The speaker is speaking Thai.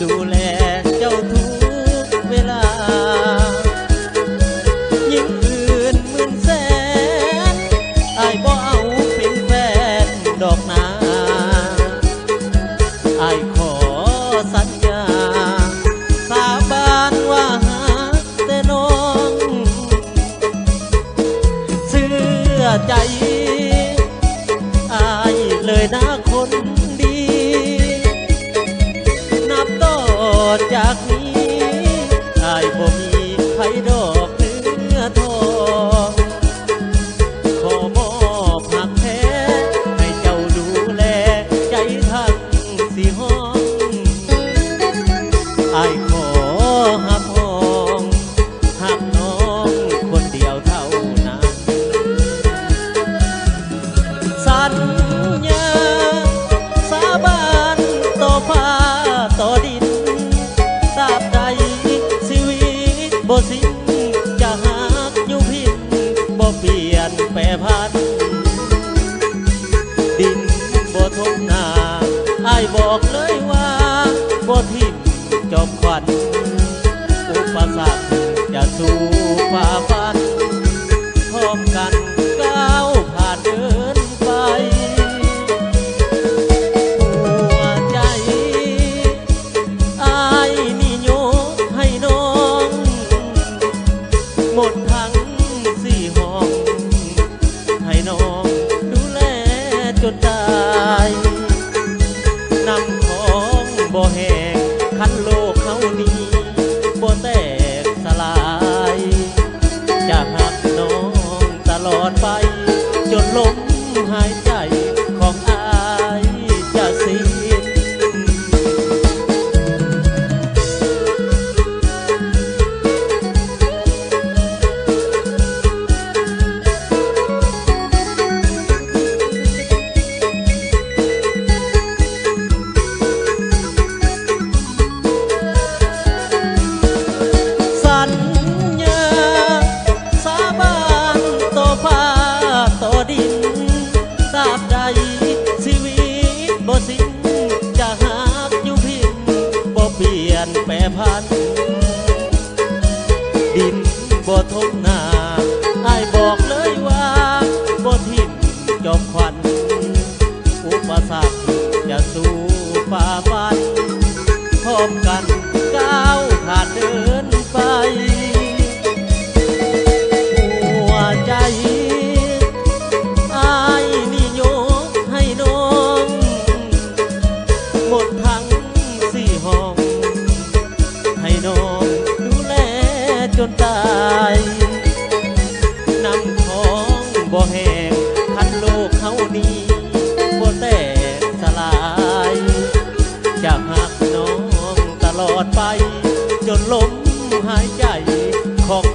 ดูแลเจ้าทุกเวลายิ่งอื่นหมื่นแสนอ้ายบ่เอาเป็นแฟนดอกนาอ้ายขอสัญญาสาบานว่าหาแต่น้องเชื่อใจอ้ายเลยนะคนดีนับต่อจากนี้อ้ายบ่มีไผดอกเนื้อทองขอมอบหักแท้ให้เจ้าดูแลใจทั้งสี่ห้องอ้ายขอหักห้องหักน้องคนเดียวเท่านั้นสัญญาสาบานต่อฟ้าต่อดินตราบใดชีวิตบ่สิ้นจะหักอยู่พินบ่เปลี่ยนแปรพันดินบ่ทบหน้าอ้ายบอกเลยว่าบ่ทิ่มจอมขวัญอุปสรรคจะสู้ฝ่าฟันพร้อมกันก้าวผ่านเดินไปหัวใจอ้ายนี่ยกให้น้องหมดทั้งสี่ห้องให้น้องดูแลจนตายนำของบ่แห้งคันโลกเขานี้บ่แตกสลายจะหักน้องตลอดไปจนลมหายใจของอายจะสิ้นสัญญาสาบานต่อฟ้าต่อดินตราบใดชีวิตบ่สิ้นจะหักอยู่พินบ่เปลี่ยนแปรพันดินบ่ทบหน้าอ้ายบอกเลยว่าบ่ทิ่มจอมขวัญอุปสรรคจะสู้ฝ่าฟันพร้อมกันก้าวผ่านเดินไปหัวใจอ้ายนี่ยกให้น้องหมดทั้งสี่ห้องให้น้องดูแลจนตายนำของบ่แห้งคันโลกเขานี้บ่แตกสลายจะหักน้องตลอดไปจนลมหายใจของ